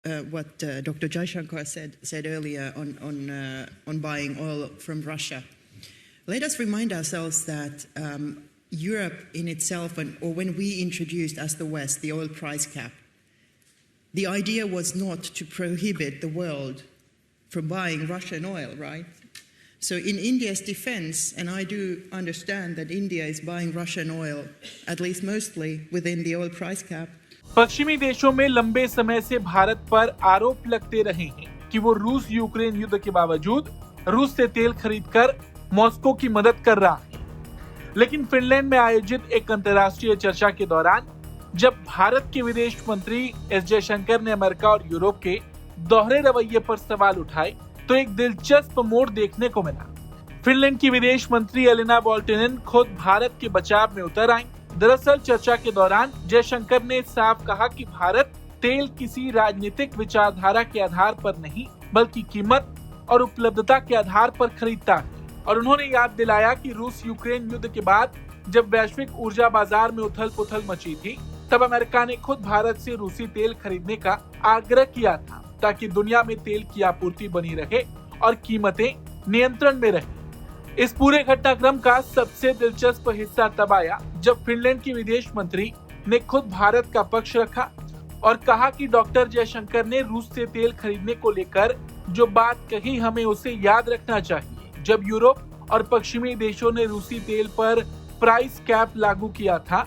what Dr. Jaishankar said earlier on buying oil from Russia. Let us remind ourselves that Europe in itself, or when we introduced as the West the oil price cap, the idea was not to prohibit the world from buying Russian oil, right? So in India's defense, and I do understand that India is buying Russian oil, at least mostly within the oil price cap. पश्चिमी देशों में लंबे समय से भारत पर आरोप लगते रहे हैं कि वो रूस यूक्रेन युद्ध के बावजूद रूस से तेल खरीदकर मॉस्को की मदद कर रहा है। लेकिन फिनलैंड में आयोजित एक अंतर्राष्ट्रीय चर्चा के दौरान जब भारत के विदेश मंत्री एस जयशंकर ने अमेरिका और यूरोप के दोहरे रवैये पर सवाल उठाए तो एक दिलचस्प मोड़ देखने को मिला। फिनलैंड की विदेश मंत्री एलेना वॉल्टिनेन खुद भारत के बचाव में उतर आईं। दरअसल चर्चा के दौरान जयशंकर ने साफ कहा कि भारत तेल किसी राजनीतिक विचारधारा के आधार पर नहीं बल्कि कीमत और उपलब्धता के आधार पर खरीदता है। और उन्होंने याद दिलाया कि रूस यूक्रेन युद्ध के बाद जब वैश्विक ऊर्जा बाजार में उथल-पुथल मची थी तब अमेरिका ने खुद भारत से रूसी तेल खरीदने का आग्रह किया था ताकि दुनिया में तेल की आपूर्ति बनी रहे और कीमतें नियंत्रण में रहें। इस पूरे घटनाक्रम का सबसे दिलचस्प हिस्सा तब आया जब फिनलैंड की विदेश मंत्री ने खुद भारत का पक्ष रखा और कहा कि डॉक्टर जयशंकर ने रूस से तेल खरीदने को लेकर जो बात कही हमें उसे याद रखना चाहिए। जब यूरोप और पश्चिमी देशों ने रूसी तेल पर प्राइस कैप लागू किया था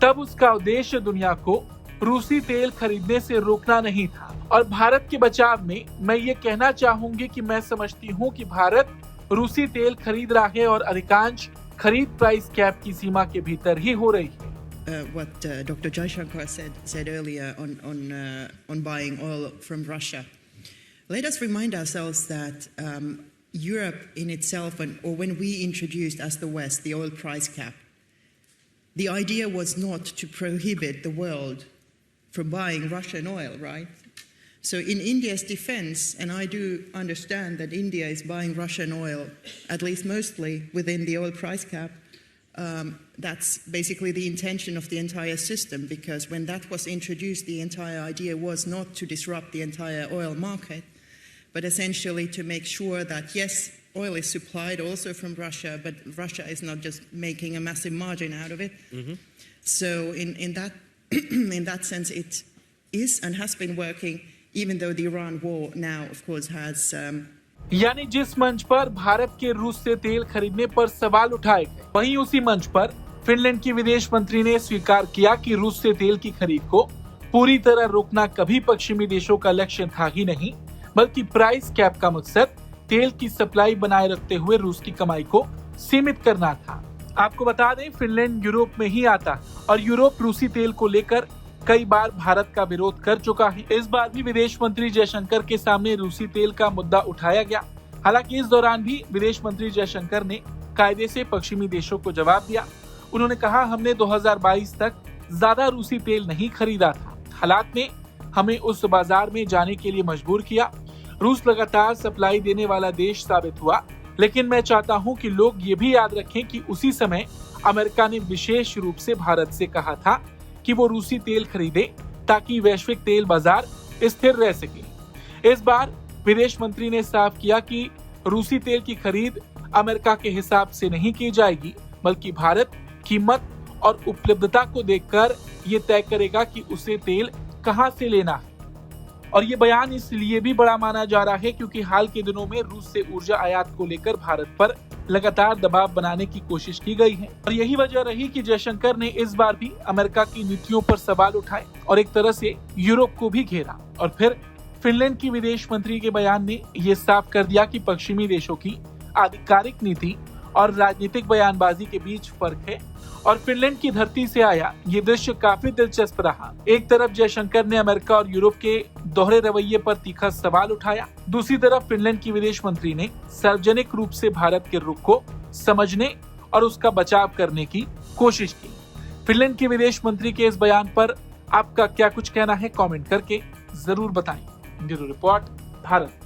तब उसका उद्देश्य दुनिया को रूसी तेल खरीदने से रोकना नहीं था। और भारत के बचाव में मैं ये कहना चाहूंगी कि मैं समझती हूँ कि भारत रूसी तेल खरीद रहा है और अधिकांश खरीद प्राइस कैप की सीमा के भीतर ही हो रही है। What Dr. Jaishankar said earlier on buying oil from Russia. Let us remind ourselves that Europe in itself, or when we introduced as the West the oil price cap, the idea was not to prohibit the world from buying Russian oil, right? So in India's defense, and I do understand that India is buying Russian oil, at least mostly within the oil price cap, that's basically the intention of the entire system, because when that was introduced, the entire idea was not to disrupt the entire oil market, but essentially to make sure that, yes, oil is supplied also from Russia, but Russia is not just making a massive margin out of it. Mm-hmm. So in that in that sense, it is and has been working, even though the Iran war now, of course, has. यानी जिस मंच पर भारत के रूस से तेल खरीदने पर सवाल उठाए गए, वहीं उसी मंच पर फिनलैंड की विदेश मंत्री ने स्वीकार किया कि रूस से तेल की खरीद को पूरी तरह रोकना कभी पश्चिमी देशों का लक्ष्य था ही नहीं, बल्कि प्राइस कैप का मकसद तेल की सप्लाई बनाए रखते हुए रूस की कमाई को सीमित करना था। आपको बता दें, फिनलैंड यूरोप में ही आता और यूरोप रूसी तेल को लेकर कई बार भारत का विरोध कर चुका है। इस बार भी विदेश मंत्री जयशंकर के सामने रूसी तेल का मुद्दा उठाया गया। हालांकि इस दौरान भी विदेश मंत्री जयशंकर ने कायदे से पश्चिमी देशों को जवाब दिया। उन्होंने कहा, हमने 2022 तक ज्यादा रूसी तेल नहीं खरीदा था। हालात ने हमें उस बाजार में जाने के लिए मजबूर किया। रूस लगातार सप्लाई देने वाला देश साबित हुआ, लेकिन मैं चाहता हूं कि लोग ये भी याद रखें कि उसी समय अमेरिका ने विशेष रूप से भारत से कहा था कि वो रूसी तेल खरीदे ताकि वैश्विक तेल बाजार स्थिर रह सके। इस बार विदेश मंत्री ने साफ किया कि रूसी तेल की खरीद अमेरिका के हिसाब से नहीं की जाएगी, बल्कि भारत कीमत और उपलब्धता को देखकर ये तय करेगा कि उसे तेल कहां से लेना है। और ये बयान इसलिए भी बड़ा माना जा रहा है क्योंकि हाल के दिनों में रूस से ऊर्जा आयात को लेकर भारत पर लगातार दबाव बनाने की कोशिश की गई है। और यही वजह रही कि जयशंकर ने इस बार भी अमेरिका की नीतियों पर सवाल उठाए और एक तरह से यूरोप को भी घेरा। और फिर फिनलैंड की विदेश मंत्री के बयान ने ये साफ कर दिया कि पश्चिमी देशों की आधिकारिक नीति और राजनीतिक बयानबाजी के बीच फर्क है। और फिनलैंड की धरती से आया ये दृश्य काफी दिलचस्प रहा। एक तरफ जयशंकर ने अमेरिका और यूरोप के दोहरे रवैये पर तीखा सवाल उठाया, दूसरी तरफ फिनलैंड की विदेश मंत्री ने सार्वजनिक रूप से भारत के रुख को समझने और उसका बचाव करने की कोशिश की। फिनलैंड के विदेश मंत्री के इस बयान पर आपका क्या कुछ कहना है, कमेंट करके जरूर बताएं। Bureau report, Bharat.